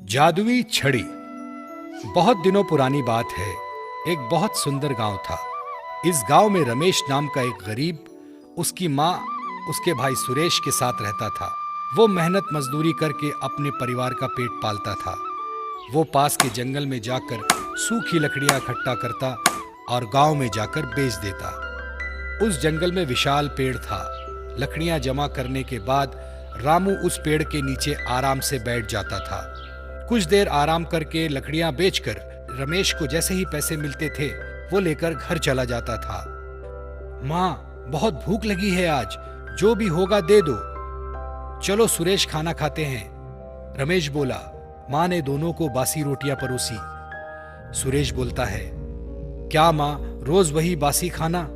जादुई छड़ी। बहुत दिनों पुरानी बात है। एक बहुत सुंदर गांव था। इस गांव में रमेश नाम का एक गरीब, उसकी माँ, उसके भाई सुरेश के साथ रहता था। वो मेहनत मजदूरी करके अपने परिवार का पेट पालता था। वो पास के जंगल में जाकर सूखी लकड़ियां इकट्ठा करता और गांव में जाकर बेच देता। उस जंगल में विशाल पेड़ था। लकड़ियां जमा करने के बाद रामू उस पेड़ के नीचे आराम से बैठ जाता था। कुछ देर आराम करके लकड़ियां बेचकर रमेश को जैसे ही पैसे मिलते थे वो लेकर घर चला जाता था। माँ, बहुत भूख लगी है आज, जो भी होगा दे दो। चलो सुरेश, खाना खाते हैं, रमेश बोला। माँ ने दोनों को बासी रोटियां परोसी। सुरेश बोलता है, क्या माँ, रोज वही बासी खाना,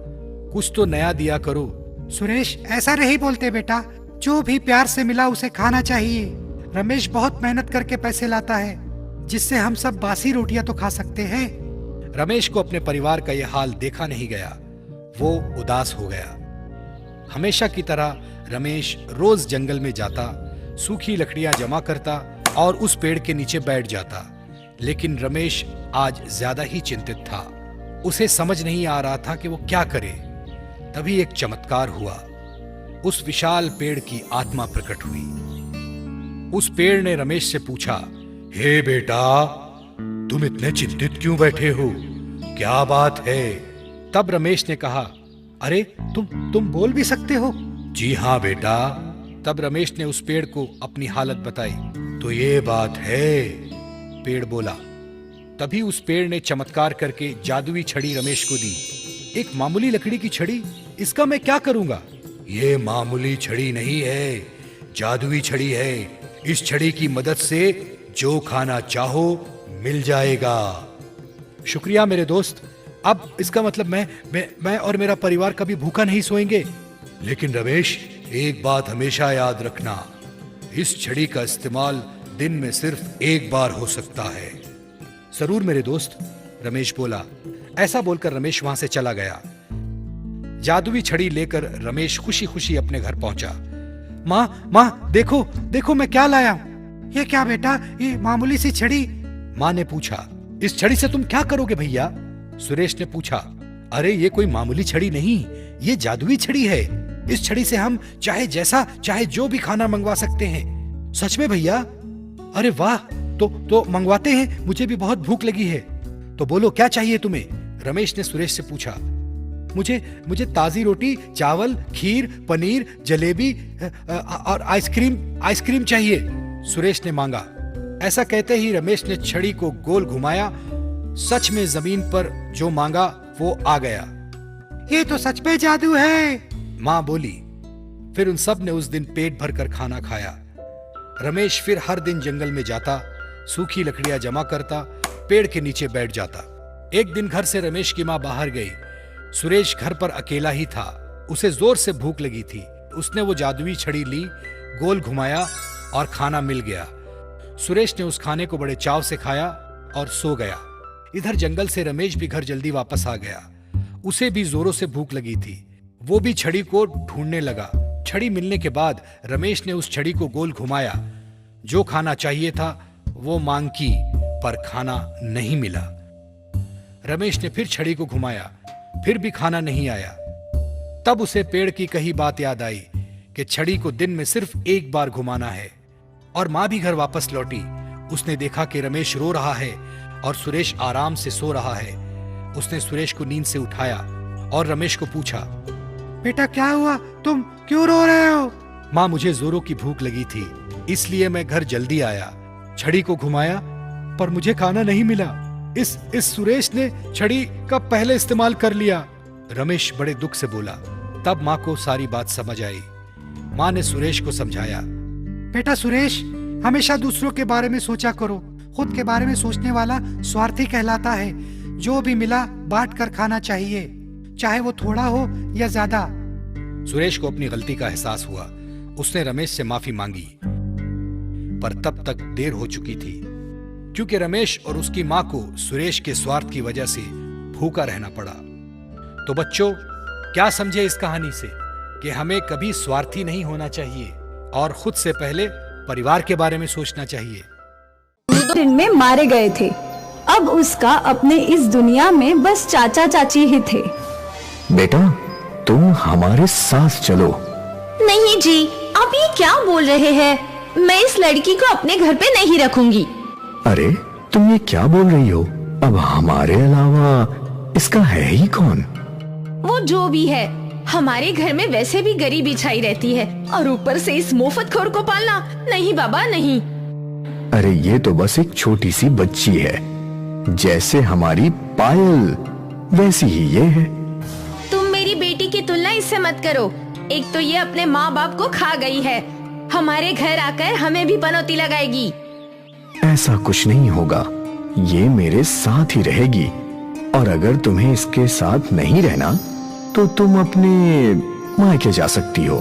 कुछ तो नया दिया करो। सुरेश, ऐसा नहीं बोलते बेटा, जो भी प्यार से मिला उसे खाना चाहिए। रमेश बहुत मेहनत करके पैसे लाता है, जिससे हम सब बासी रोटियां तो खा सकते हैं। रमेश को अपने परिवार का यह हाल देखा नहीं गया। वो उदास हो गया। हमेशा की तरह रमेश रोज जंगल में जाता, सूखी लकड़ियां जमा करता और उस पेड़ के नीचे बैठ जाता। लेकिन रमेश आज ज्यादा ही चिंतित था। उसे समझ नहीं आ रहा था कि वो क्या करे। तभी एक चमत्कार हुआ। उस विशाल पेड़ की आत्मा प्रकट हुई। उस पेड़ ने रमेश से पूछा, हे बेटा, तुम इतने चिंतित क्यों बैठे हो? क्या बात है? तब रमेश ने कहा, अरे तुम बोल भी सकते हो? जी हाँ बेटा। तब रमेश ने उस पेड़ को अपनी हालत बताई। तो ये बात है, पेड़ बोला। तभी उस पेड़ ने चमत्कार करके जादुई छड़ी रमेश को दी। एक मामूली लकड़ी की छड़ी, इसका मैं क्या करूंगा? ये मामूली छड़ी नहीं है, जादुई छड़ी है। इस छड़ी की मदद से जो खाना चाहो मिल जाएगा। शुक्रिया मेरे दोस्त। अब इसका मतलब मैं और मेरा परिवार कभी भूखा नहीं सोएंगे। लेकिन रमेश, एक बात हमेशा याद रखना, इस छड़ी का इस्तेमाल दिन में सिर्फ एक बार हो सकता है। जरूर मेरे दोस्त, रमेश बोला। ऐसा बोलकर रमेश वहां से चला गया। जादुई छड़ी लेकर रमेश खुशी खुशी अपने घर पहुंचा। माँ, देखो मैं क्या लाया हूँ। ये क्या बेटा, ये मामूली सी छड़ी? माँ ने पूछा। इस छड़ी से तुम क्या करोगे भैया? सुरेश ने पूछा। अरे ये कोई मामूली छड़ी नहीं, ये जादुई छड़ी है। इस छड़ी से हम चाहे जैसा चाहे जो भी खाना मंगवा सकते हैं। सच में भैया? अरे वाह, तो मंगवाते हैं, मुझे भी बहुत भूख लगी है। तो बोलो क्या चाहिए तुम्हें? रमेश ने सुरेश से पूछा। मुझे ताजी रोटी, चावल, खीर, पनीर, जलेबी और आइसक्रीम चाहिए, सुरेश ने मांगा। ऐसा कहते ही रमेश ने छड़ी को गोल घुमाया। सच में जमीन पर जो मांगा वो आ गया। ये तो सच में जादू है, माँ बोली। फिर उन सब ने उस दिन पेट भर कर खाना खाया। रमेश फिर हर दिन जंगल में जाता, सूखी लकड़ियां जमा करता, पेड़ के नीचे बैठ जाता। एक दिन घर से रमेश की माँ बाहर गई। सुरेश घर पर अकेला ही था। उसे जोर से भूख लगी थी। उसने वो जादुई छड़ी ली, गोल घुमाया और खाना मिल गया। सुरेश ने उस खाने को बड़े चाव से खाया और सो गया। इधर जंगल से रमेश भी घर जल्दी वापस आ गया। उसे भी जोरों से भूख लगी थी। वो भी छड़ी को ढूंढने लगा। छड़ी मिलने के बाद रमेश ने उस छड़ी को गोल घुमाया। जो खाना चाहिए था वो मांग की, पर खाना नहीं मिला। रमेश ने फिर छड़ी को घुमाया, फिर भी खाना नहीं आया। तब उसे पेड़ की कही बात याद आई कि छड़ी को दिन में सिर्फ एक बार घुमाना है। और माँ भी घर वापस लौटी। उसने देखा कि रमेश रो रहा है और सुरेश आराम से सो रहा है। उसने सुरेश को नींद से उठाया और रमेश को पूछा, बेटा क्या हुआ, तुम क्यों रो रहे हो? माँ, मुझे जोरों की भूख लगी थी, इसलिए मैं घर जल्दी आया। छड़ी को घुमाया पर मुझे खाना नहीं मिला। इस सुरेश ने छड़ी का पहले इस्तेमाल कर लिया, रमेश बड़े दुख से बोला। तब माँ को सारी बात समझ आई। माँ ने सुरेश को समझाया, बेटा सुरेश, हमेशा दूसरों के बारे में सोचा करो। खुद के बारे में सोचने वाला स्वार्थी कहलाता है। जो भी मिला बांट कर खाना चाहिए, चाहे वो थोड़ा हो या ज्यादा। सुरेश को अपनी गलती का एहसास हुआ। उसने रमेश से माफी मांगी, पर तब तक देर हो चुकी थी, क्योंकि रमेश और उसकी मां को सुरेश के स्वार्थ की वजह से भूखा रहना पड़ा। तो बच्चों, क्या समझे इस कहानी से कि हमें कभी स्वार्थी नहीं होना चाहिए और खुद से पहले परिवार के बारे में सोचना चाहिए। दिन में मारे गए थे। अब उसका अपने इस दुनिया में बस चाचा चाची ही थे। बेटा, तुम हमारे साथ चलो। नहीं जी, आप ये क्या बोल रहे हैं? मैं इस लड़की को अपने घर पे नहीं रखूंगी। अरे, तुम ये क्या बोल रही हो? अब हमारे अलावा इसका है ही कौन? वो जो भी है, हमारे घर में वैसे भी गरीबी छाई रहती है और ऊपर से इस मुफ्तखोर को पालना, नहीं बाबा नहीं। अरे, ये तो बस एक छोटी सी बच्ची है, जैसे हमारी पायल वैसी ही ये है। तुम मेरी बेटी की तुलना इससे मत करो। एक तो ये अपने माँ बाप को खा गई है, हमारे घर आकर हमें भी पनौती लगाएगी। ऐसा कुछ नहीं होगा, ये मेरे साथ ही रहेगी। और अगर तुम्हें इसके साथ नहीं रहना तो तुम अपने मायके जा सकती हो।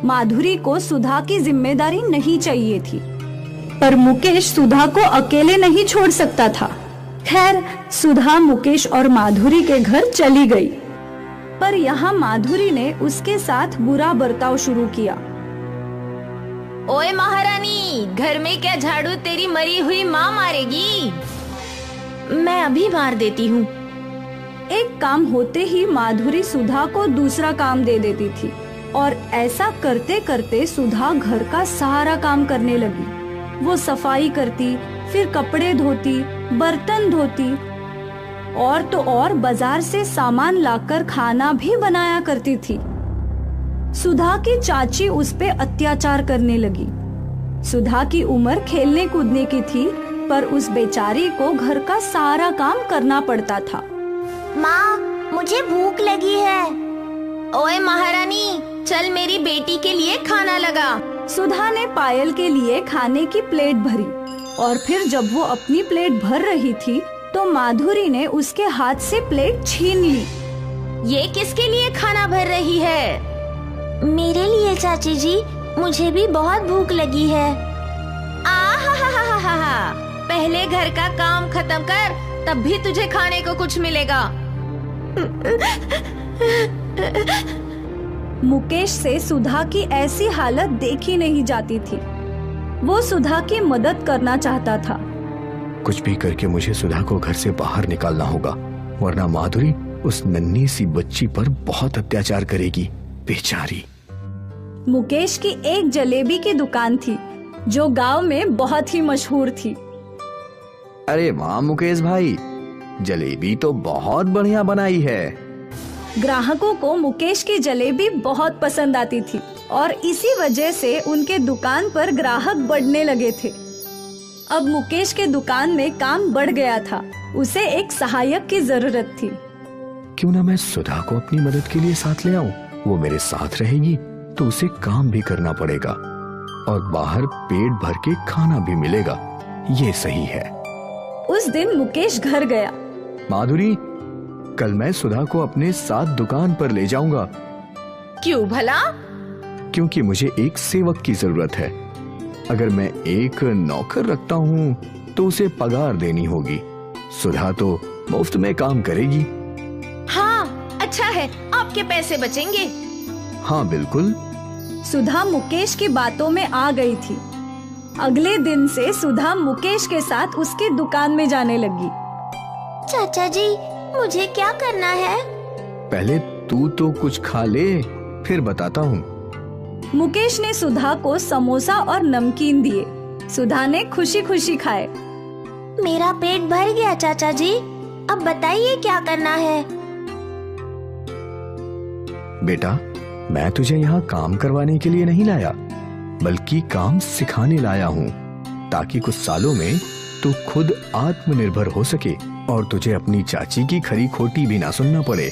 माधुरी को सुधा की जिम्मेदारी नहीं चाहिए थी, पर मुकेश सुधा को अकेले नहीं छोड़ सकता था। खैर, सुधा मुकेश और माधुरी के घर चली गई, पर यहाँ माधुरी ने उसके साथ बुरा बर्ताव शुरू किया। ओए महारानी, घर में क्या झाड़ू तेरी मरी हुई माँ मारेगी? मैं अभी मार देती हूँ। एक काम होते ही माधुरी सुधा को दूसरा काम दे देती थी और ऐसा करते करते सुधा घर का सारा काम करने लगी। वो सफाई करती, फिर कपड़े धोती, बर्तन धोती और तो और बाजार से सामान लाकर खाना भी बनाया करती थी। सुधा की चाची उस पे अत्याचार करने लगी। सुधा की उम्र खेलने कूदने की थी, पर उस बेचारी को घर का सारा काम करना पड़ता था। माँ, मुझे भूख लगी है। ओए महारानी, चल मेरी बेटी के लिए खाना लगा। सुधा ने पायल के लिए खाने की प्लेट भरी और फिर जब वो अपनी प्लेट भर रही थी तो माधुरी ने उसके हाथ से प्लेट छीन ली। ये किसके लिए खाना भर रही है? मेरे लिए चाची जी, मुझे भी बहुत भूख लगी है। आहा, पहले घर का काम खत्म कर, तब भी तुझे खाने को कुछ मिलेगा। मुकेश से सुधा की ऐसी हालत देखी नहीं जाती थी। वो सुधा की मदद करना चाहता था। कुछ भी करके मुझे सुधा को घर से बाहर निकालना होगा, वरना माधुरी उस नन्ही सी बच्ची पर बहुत अत्याचार करेगी, बेचारी। मुकेश की एक जलेबी की दुकान थी जो गांव में बहुत ही मशहूर थी। अरे वाह मुकेश भाई, जलेबी तो बहुत बढ़िया बनाई है। ग्राहकों को मुकेश की जलेबी बहुत पसंद आती थी और इसी वजह से उनके दुकान पर ग्राहक बढ़ने लगे थे। अब मुकेश के दुकान में काम बढ़ गया था, उसे एक सहायक की जरूरत थी। क्यों ना मैं सुधा को अपनी मदद के लिए साथ ले आऊं? वो मेरे साथ रहेगी तो उसे काम भी करना पड़ेगा और बाहर पेट भर के खाना भी मिलेगा। ये सही है। उस दिन मुकेश घर गया। माधुरी, कल मैं सुधा को अपने साथ दुकान पर ले जाऊंगा। क्यों भला? क्योंकि मुझे एक सेवक की जरूरत है। अगर मैं एक नौकर रखता हूँ तो उसे पगार देनी होगी। सुधा तो मुफ्त में काम करेगी। हाँ, अच्छा है, आपके पैसे बचेंगे। हाँ बिल्कुल। सुधा मुकेश की बातों में आ गई थी। अगले दिन से सुधा मुकेश के साथ उसकी दुकान में जाने लगी। चाचा जी, मुझे क्या करना है? पहले तू तो कुछ खा ले, फिर बताता हूँ। मुकेश ने सुधा को समोसा और नमकीन दिए। सुधा ने खुशी खुशी खाए। मेरा पेट भर गया चाचा जी, अब बताइए क्या करना है? बेटा, मैं तुझे यहाँ काम करवाने के लिए नहीं लाया, बल्कि काम सिखाने लाया हूँ, ताकि कुछ सालों में तू खुद आत्मनिर्भर हो सके और तुझे अपनी चाची की खरी खोटी भी ना सुनना पड़े।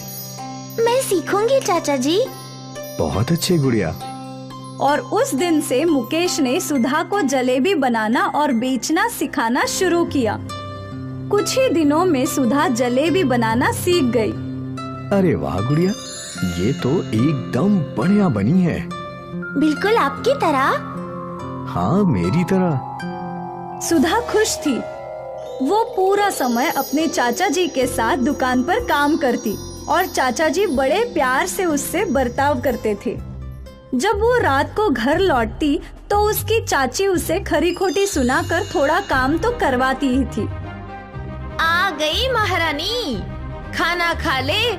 मैं सीखूंगी चाचा जी। बहुत अच्छे गुड़िया। और उस दिन से मुकेश ने सुधा को जलेबी बनाना और बेचना सिखाना शुरू किया। कुछ ही दिनों में सुधा जलेबी बनाना सीख गई। अरे वाह गुड़िया, ये तो एकदम बढ़िया बनी है। बिल्कुल आपकी तरह। हाँ, मेरी तरह। सुधा खुश थी। वो पूरा समय अपने चाचा जी के साथ दुकान पर काम करती और चाचा जी बड़े प्यार से उससे बर्ताव करते थे। जब वो रात को घर लौटती तो उसकी चाची उसे खरी खोटी सुनाकर थोड़ा काम तो करवाती ही थी। आ गई महारानी, खाना खा ले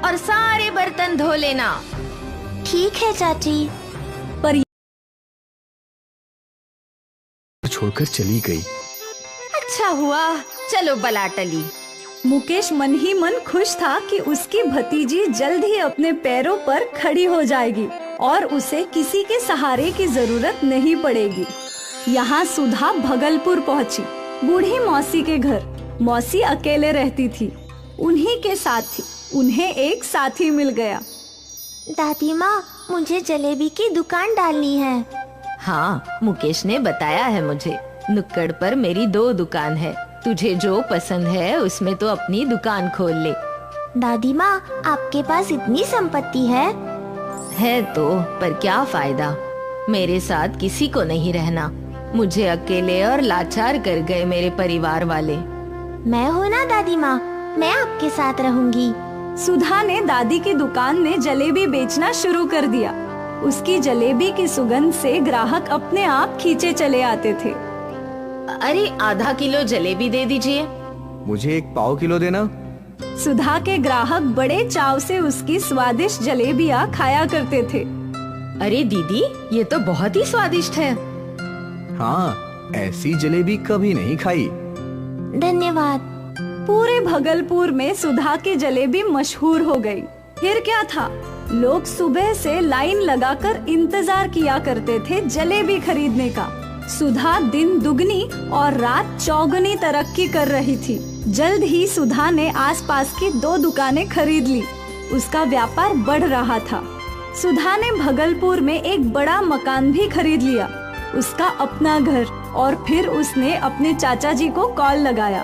और सारे बर्तन धो लेना। ठीक है चाची। पर छोड़कर चली गई। अच्छा हुआ, चलो बला टली। मुकेश मन ही मन खुश था कि उसकी भतीजी जल्द ही अपने पैरों पर खड़ी हो जाएगी और उसे किसी के सहारे की जरूरत नहीं पड़ेगी। यहाँ सुधा भगलपुर पहुँची, बूढ़ी मौसी के घर। मौसी अकेले रहती थी, उन्हीं के साथ थी। उन्हें एक साथी मिल गया। दादी माँ, मुझे जलेबी की दुकान डालनी है। हाँ, मुकेश ने बताया है मुझे। नुक्कड़ पर मेरी 2 दुकान है, तुझे जो पसंद है उसमें तो अपनी दुकान खोल ले। दादी माँ, आपके पास इतनी संपत्ति है तो पर क्या फायदा, मेरे साथ किसी को नहीं रहना। मुझे अकेले और लाचार कर गए मेरे परिवार वाले। मैं हूँ ना दादी माँ, मैं आपके साथ रहूंगी। सुधा ने दादी की दुकान में जलेबी बेचना शुरू कर दिया। उसकी जलेबी की सुगंध से ग्राहक अपने आप खींचे चले आते थे। अरे आधा किलो जलेबी दे दीजिए। मुझे 1 पाव किलो देना। सुधा के ग्राहक बड़े चाव से उसकी स्वादिष्ट जलेबियाँ खाया करते थे। अरे दीदी, ये तो बहुत ही स्वादिष्ट है। हाँ, ऐसी जलेबी कभी नहीं खाई। धन्यवाद। पूरे भगलपुर में सुधा की जलेबी मशहूर हो गई। फिर क्या था, लोग सुबह से लाइन लगाकर इंतजार किया करते थे जलेबी खरीदने का। सुधा दिन दुगनी और रात चौगुनी तरक्की कर रही थी। जल्द ही सुधा ने आसपास की 2 दुकानें खरीद ली। उसका व्यापार बढ़ रहा था। सुधा ने भगलपुर में एक बड़ा मकान भी खरीद लिया, उसका अपना घर। और फिर उसने अपने चाचा जी को कॉल लगाया।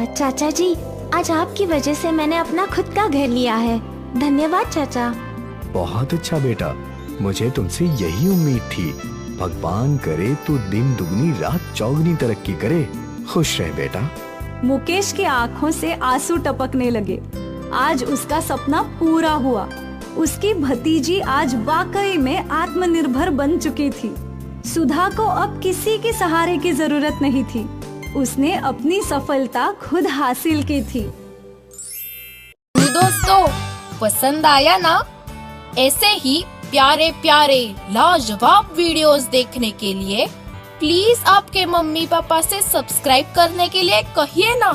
चाचा जी, आज आपकी वजह से मैंने अपना खुद का घर लिया है। धन्यवाद चाचा। बहुत अच्छा बेटा, मुझे तुमसे यही उम्मीद थी। भगवान करे तू दिन दुगनी रात चौगनी तरक्की करे। खुश रह बेटा। मुकेश की आंखों से आंसू टपकने लगे। आज उसका सपना पूरा हुआ। उसकी भतीजी आज वाकई में आत्मनिर्भर बन चुकी थी। सुधा को अब किसी के सहारे की जरूरत नहीं थी। उसने अपनी सफलता खुद हासिल की थी। दोस्तों, पसंद आया ना? ऐसे ही प्यारे प्यारे लाजवाब वीडियोस देखने के लिए प्लीज आपके मम्मी पापा से सब्सक्राइब करने के लिए कहिए ना।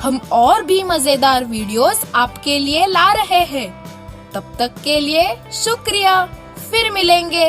हम और भी मजेदार वीडियोस आपके लिए ला रहे हैं। तब तक के लिए शुक्रिया। फिर मिलेंगे।